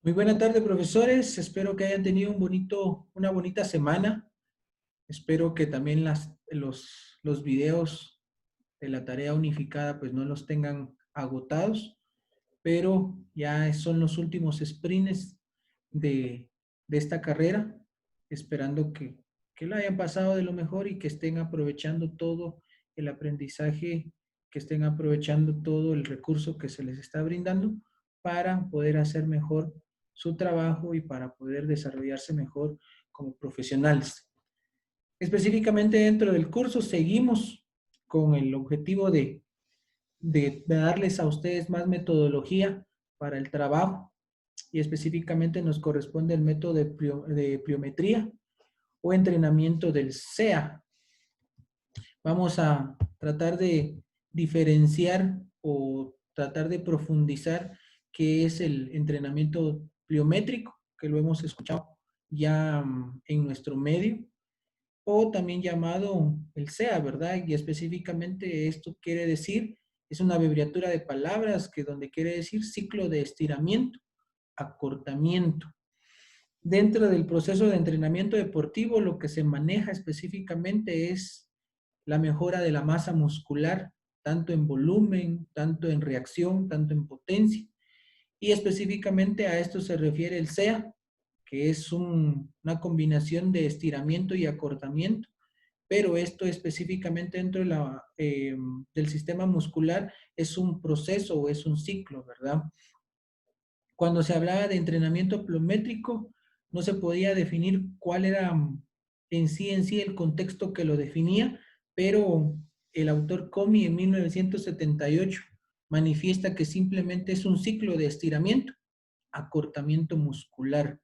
Muy buena tarde, profesores. Espero que hayan tenido una bonita semana. Espero que también los videos de la tarea unificada pues no los tengan agotados, pero ya son los últimos sprints de, de esta carrera, esperando que lo hayan pasado de lo mejor y que estén aprovechando todo el aprendizaje, que estén aprovechando todo el recurso que se les está brindando para poder hacer mejor su trabajo y para poder desarrollarse mejor como profesionales. Específicamente dentro del curso seguimos con el objetivo de darles a ustedes más metodología para el trabajo y específicamente nos corresponde el método de pliometría o entrenamiento del SEA. Vamos a tratar de diferenciar o tratar de profundizar qué es el entrenamiento pliométrico, que lo hemos escuchado ya en nuestro medio, o también llamado el SEA, ¿verdad? Y específicamente esto quiere decir, es una abreviatura de palabras que donde quiere decir ciclo de estiramiento, acortamiento. Dentro del proceso de entrenamiento deportivo, lo que se maneja específicamente es la mejora de la masa muscular, tanto en volumen, tanto en reacción, tanto en potencia. Y específicamente a esto se refiere el SEA, que es una combinación de estiramiento y acortamiento, pero esto específicamente dentro del sistema muscular es un proceso o es un ciclo, ¿verdad? Cuando se hablaba de entrenamiento pliométrico, no se podía definir cuál era en sí el contexto que lo definía, pero el autor Comey en 1978 manifiesta que simplemente es un ciclo de estiramiento, acortamiento muscular.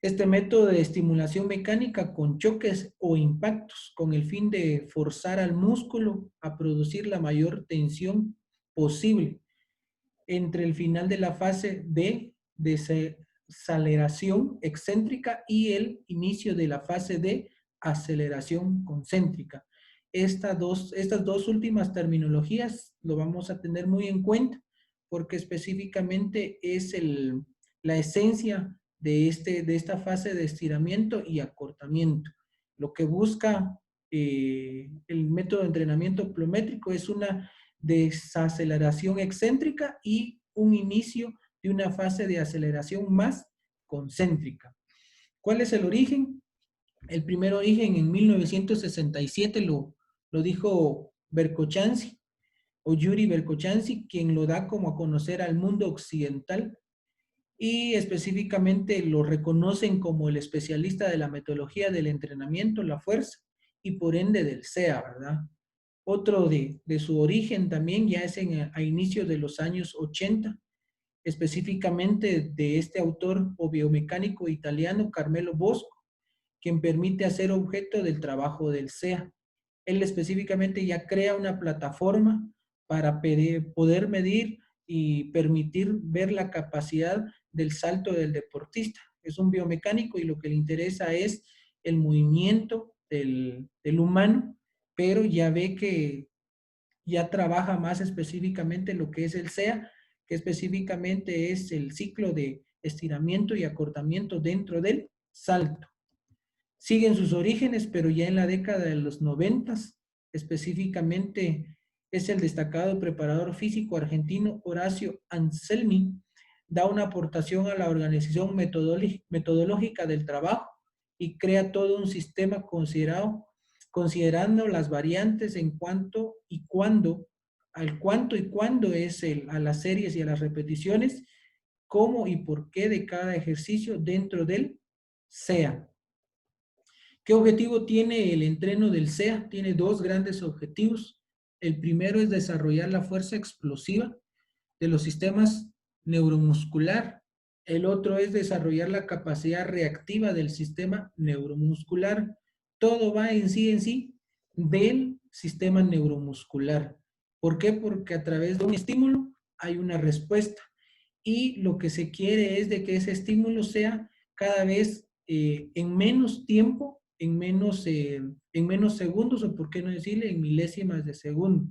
Este método de estimulación mecánica con choques o impactos con el fin de forzar al músculo a producir la mayor tensión posible entre el final de la fase de desaceleración excéntrica y el inicio de la fase de aceleración concéntrica. Estas dos últimas terminologías lo vamos a tener muy en cuenta porque específicamente es la esencia de esta fase de estiramiento y acortamiento. Lo que busca el método de entrenamiento pliométrico es una desaceleración excéntrica y un inicio de una fase de aceleración más concéntrica. ¿Cuál es el origen? El primer origen en 1967 lo dijo Verkhoshansky o Yuri Verkhoshansky, quien lo da como a conocer al mundo occidental y específicamente lo reconocen como el especialista de la metodología del entrenamiento, la fuerza y por ende del SEA, ¿verdad? Otro de su origen también ya es a inicios de los años 80, específicamente de este autor o biomecánico italiano Carmelo Bosco, quien permite hacer objeto del trabajo del SEA. Él específicamente ya crea una plataforma para poder medir y permitir ver la capacidad del salto del deportista. Es un biomecánico y lo que le interesa es el movimiento del humano, pero ya ve que ya trabaja más específicamente lo que es el SEA, que específicamente es el ciclo de estiramiento y acortamiento dentro del salto. Siguen sus orígenes, pero ya en la década de los 90, específicamente es el destacado preparador físico argentino Horacio Anselmi, da una aportación a la organización metodológica del trabajo y crea todo un sistema considerando las variantes en cuanto y cuándo, al cuánto y cuándo es a las series y a las repeticiones, cómo y por qué de cada ejercicio dentro del SEA. ¿Qué objetivo tiene el entreno del SEA? Tiene dos grandes objetivos. El primero es desarrollar la fuerza explosiva de los sistemas neuromuscular. El otro es desarrollar la capacidad reactiva del sistema neuromuscular. Todo va en sí del sistema neuromuscular. ¿Por qué? Porque a través de un estímulo hay una respuesta y lo que se quiere es de que ese estímulo sea cada vez en menos tiempo, en menos segundos o por qué no decirle en milésimas de segundo.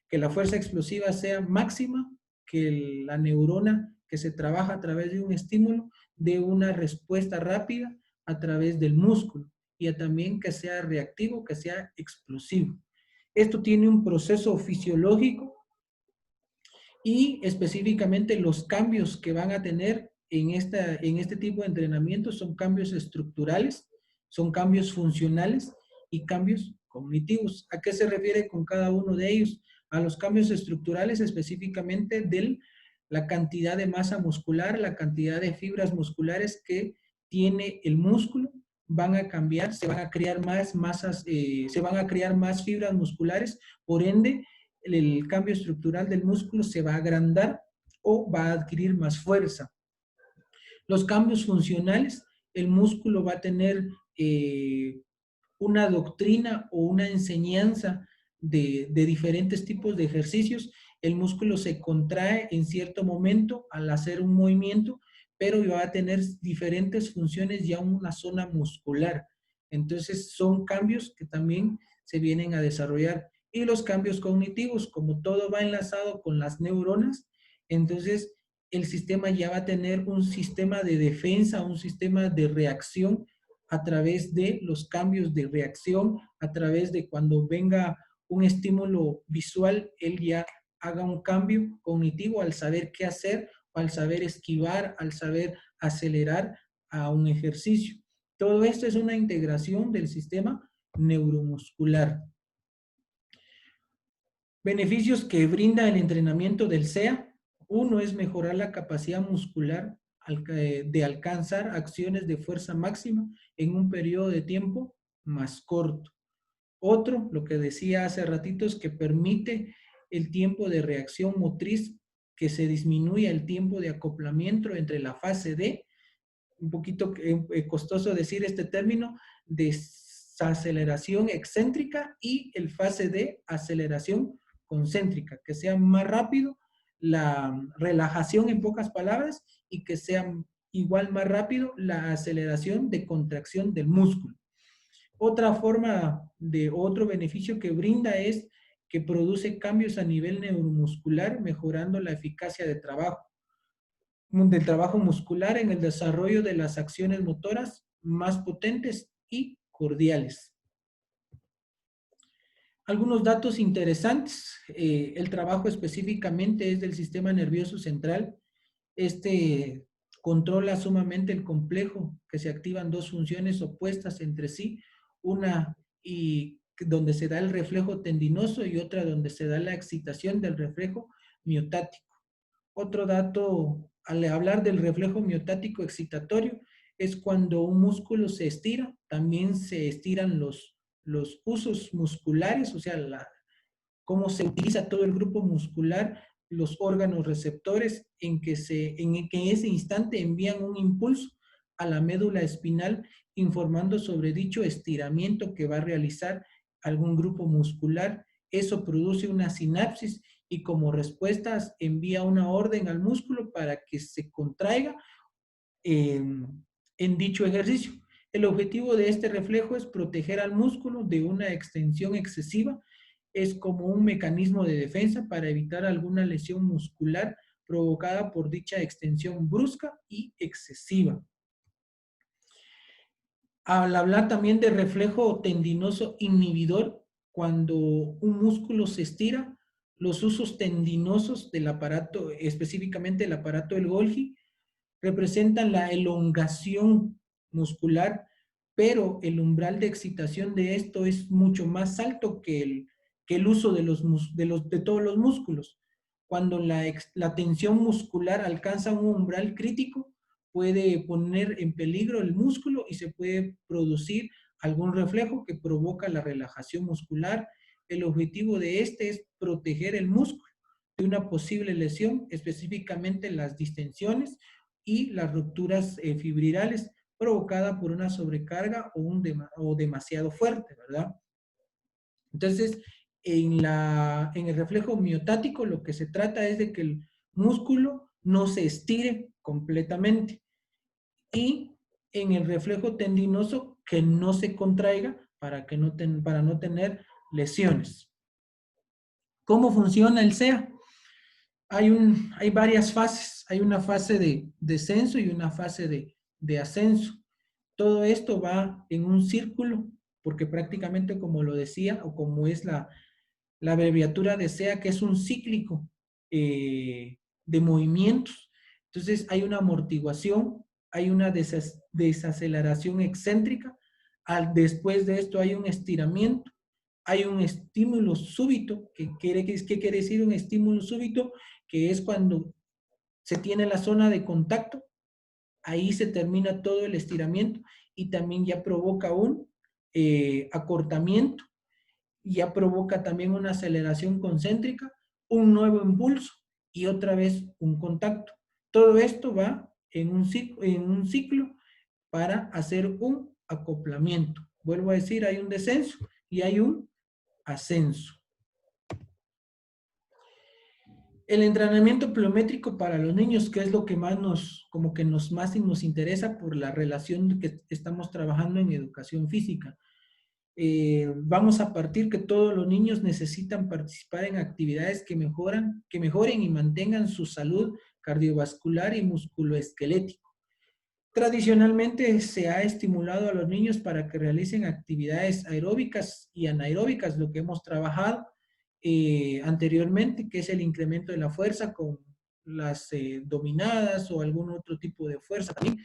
Que la fuerza explosiva sea máxima, que la neurona que que se trabaja a través de un estímulo, dé una respuesta rápida a través del músculo y también que sea reactivo, que sea explosivo. Esto tiene un proceso fisiológico y específicamente los cambios que van a tener en este tipo de entrenamiento son cambios estructurales, son cambios funcionales y cambios cognitivos. ¿A qué se refiere con cada uno de ellos? A los cambios estructurales específicamente de la cantidad de masa muscular, la cantidad de fibras musculares que tiene el músculo, van a cambiar, se van a crear más masas, se van a crear más fibras musculares, por ende, el cambio estructural del músculo se va a agrandar o va a adquirir más fuerza. Los cambios funcionales, el músculo va a tener una doctrina o una enseñanza de diferentes tipos de ejercicios. El músculo se contrae en cierto momento al hacer un movimiento, pero va a tener diferentes funciones ya en una zona muscular. Entonces son cambios que también se vienen a desarrollar. Y los cambios cognitivos, como todo va enlazado con las neuronas, entonces el sistema ya va a tener un sistema de defensa, un sistema de reacción a través de los cambios de reacción, a través de cuando venga un estímulo visual, él ya haga un cambio cognitivo al saber qué hacer, al saber esquivar, al saber acelerar a un ejercicio. Todo esto es una integración del sistema neuromuscular. Beneficios que brinda el entrenamiento del SEA. Uno es mejorar la capacidad muscular de alcanzar acciones de fuerza máxima en un periodo de tiempo más corto. Otro, lo que decía hace ratito, es que permite el tiempo de reacción motriz, que se disminuya el tiempo de acoplamiento entre la fase D, un poquito costoso decir este término, desaceleración excéntrica, y el fase D, aceleración concéntrica, que sea más rápido la relajación en pocas palabras y que sea igual más rápido la aceleración de contracción del músculo. Otra forma de otro beneficio que brinda es que produce cambios a nivel neuromuscular, mejorando la eficacia de trabajo, del trabajo muscular en el desarrollo de las acciones motoras más potentes y cordiales. Algunos datos interesantes. El trabajo específicamente es del sistema nervioso central. Este controla sumamente el complejo, que se activan dos funciones opuestas entre sí, una y donde se da el reflejo tendinoso y otra donde se da la excitación del reflejo miotático. Otro dato, al hablar del reflejo miotático excitatorio, es cuando un músculo se estira, también se estiran los usos musculares, o sea, cómo se utiliza todo el grupo muscular, los órganos receptores, en que en ese instante envían un impulso a la médula espinal informando sobre dicho estiramiento que va a realizar algún grupo muscular. Eso produce una sinapsis y como respuestas envía una orden al músculo para que se contraiga en dicho ejercicio. El objetivo de este reflejo es proteger al músculo de una extensión excesiva. Es como un mecanismo de defensa para evitar alguna lesión muscular provocada por dicha extensión brusca y excesiva. Al hablar también de reflejo tendinoso inhibidor, cuando un músculo se estira, los usos tendinosos del aparato, específicamente el aparato del Golgi, representan la elongación muscular, pero el umbral de excitación de esto es mucho más alto que el uso de todos los músculos. Cuando la tensión muscular alcanza un umbral crítico, puede poner en peligro el músculo y se puede producir algún reflejo que provoca la relajación muscular. El objetivo de este es proteger el músculo de una posible lesión, específicamente las distensiones y las rupturas fibrilales provocada por una sobrecarga o demasiado fuerte, ¿verdad? Entonces, en el reflejo miotático lo que se trata es de que el músculo no se estire completamente, y en el reflejo tendinoso que no se contraiga para no tener lesiones. ¿Cómo funciona el SEA? Hay varias fases. Hay una fase de descenso y una fase de ascenso. Todo esto va en un círculo, porque prácticamente como lo decía, o como es la abreviatura de SEA, que es un cíclico de movimientos. Entonces hay una amortiguación, hay una desaceleración excéntrica, después de esto hay un estiramiento, hay un estímulo súbito, ¿qué quiere decir un estímulo súbito? Que es cuando se tiene la zona de contacto, ahí se termina todo el estiramiento y también ya provoca un acortamiento, ya provoca también una aceleración concéntrica, un nuevo impulso y otra vez un contacto. Todo esto va en un ciclo para hacer un acoplamiento. Vuelvo a decir, hay un descenso y hay un ascenso. El entrenamiento pliométrico para los niños, que es lo que más nos interesa por la relación que estamos trabajando en educación física. Vamos a partir que todos los niños necesitan participar en actividades que mejoren y mantengan su salud cardiovascular y musculoesquelético. Tradicionalmente se ha estimulado a los niños para que realicen actividades aeróbicas y anaeróbicas, lo que hemos trabajado anteriormente, que es el incremento de la fuerza con las dominadas o algún otro tipo de fuerza también.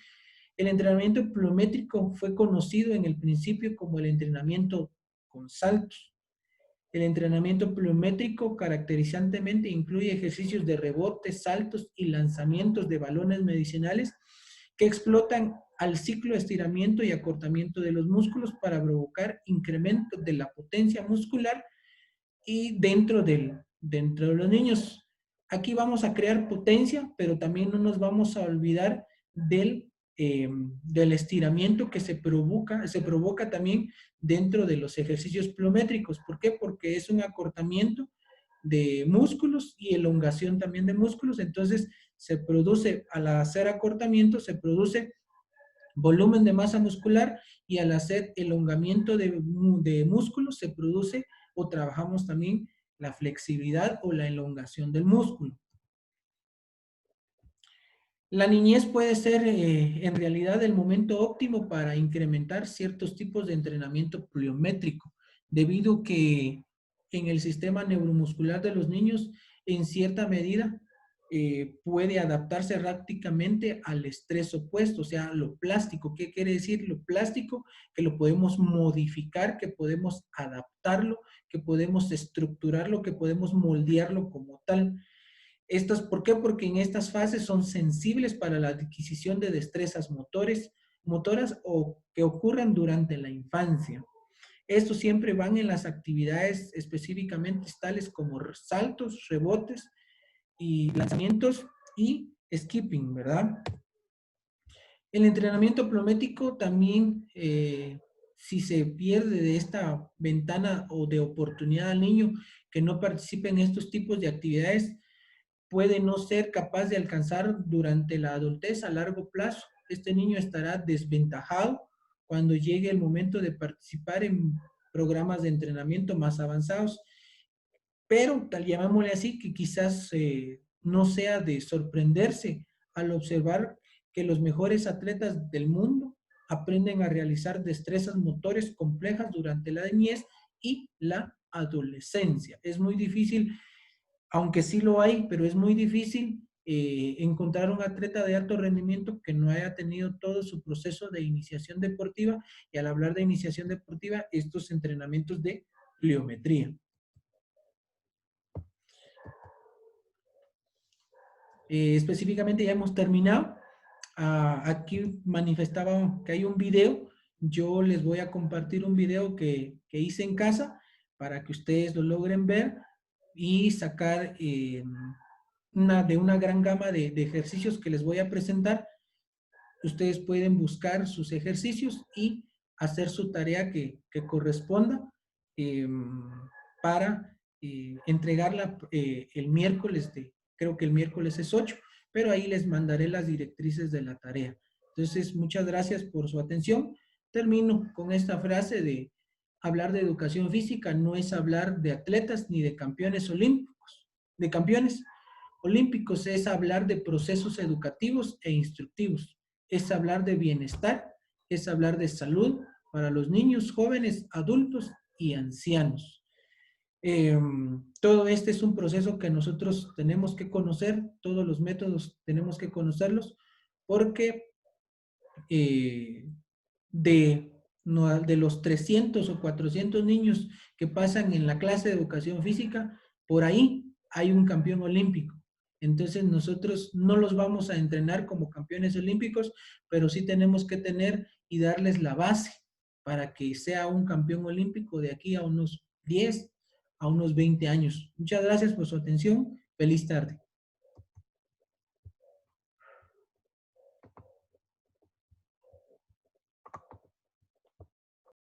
El entrenamiento pliométrico fue conocido en el principio como el entrenamiento con saltos. El entrenamiento pliométrico caracterizantemente incluye ejercicios de rebotes, saltos y lanzamientos de balones medicinales que explotan al ciclo de estiramiento y acortamiento de los músculos para provocar incremento de la potencia muscular y dentro de los niños. Aquí vamos a crear potencia, pero también no nos vamos a olvidar del estiramiento que se provoca también dentro de los ejercicios pliométricos. ¿Por qué? Porque es un acortamiento de músculos y elongación también de músculos. Entonces, al hacer acortamiento, se produce volumen de masa muscular y al hacer elongamiento de músculos se produce o trabajamos también la flexibilidad o la elongación del músculo. La niñez puede ser en realidad el momento óptimo para incrementar ciertos tipos de entrenamiento pliométrico, debido que en el sistema neuromuscular de los niños, en cierta medida, puede adaptarse prácticamente al estrés opuesto, o sea, lo plástico. ¿Qué quiere decir lo plástico? Que lo podemos modificar, que podemos adaptarlo, que podemos estructurarlo, que podemos moldearlo como tal. ¿Por qué? Porque en estas fases son sensibles para la adquisición de destrezas motoras o que ocurren durante la infancia. Estos siempre van en las actividades específicamente tales como saltos, rebotes y lanzamientos y skipping, ¿verdad? El entrenamiento pliométrico también, si se pierde de esta ventana o de oportunidad al niño que no participe en estos tipos de actividades, puede no ser capaz de alcanzar durante la adultez a largo plazo. Este niño estará desventajado cuando llegue el momento de participar en programas de entrenamiento más avanzados. Pero, tal llamémosle así, que quizás no sea de sorprenderse al observar que los mejores atletas del mundo aprenden a realizar destrezas motores complejas durante la niñez y la adolescencia. Es muy difícil, aunque sí lo hay, pero es muy difícil encontrar un atleta de alto rendimiento que no haya tenido todo su proceso de iniciación deportiva, y al hablar de iniciación deportiva, estos entrenamientos de pliometría. Específicamente ya hemos terminado. Aquí manifestaba que hay un video. Yo les voy a compartir un video que hice en casa para que ustedes lo logren ver y sacar de una gran gama de ejercicios que les voy a presentar. Ustedes pueden buscar sus ejercicios y hacer su tarea que corresponda eh, para entregarla el miércoles, creo que el miércoles es 8, pero ahí les mandaré las directrices de la tarea. Entonces, muchas gracias por su atención. Termino con esta frase de hablar de educación física no es hablar de atletas ni de campeones olímpicos, de campeones, olímpicos es hablar de procesos educativos e instructivos, es hablar de bienestar, es hablar de salud para los niños, jóvenes, adultos y ancianos. Todo este es un proceso que nosotros tenemos que conocer, todos los métodos tenemos que conocerlos, porque eh, de, de los 300 o 400 niños que pasan en la clase de educación física, por ahí hay un campeón olímpico. Entonces nosotros no los vamos a entrenar como campeones olímpicos, pero sí tenemos que tener y darles la base para que sea un campeón olímpico de aquí a unos 10 a unos 20 años. Muchas gracias por su atención. Feliz tarde.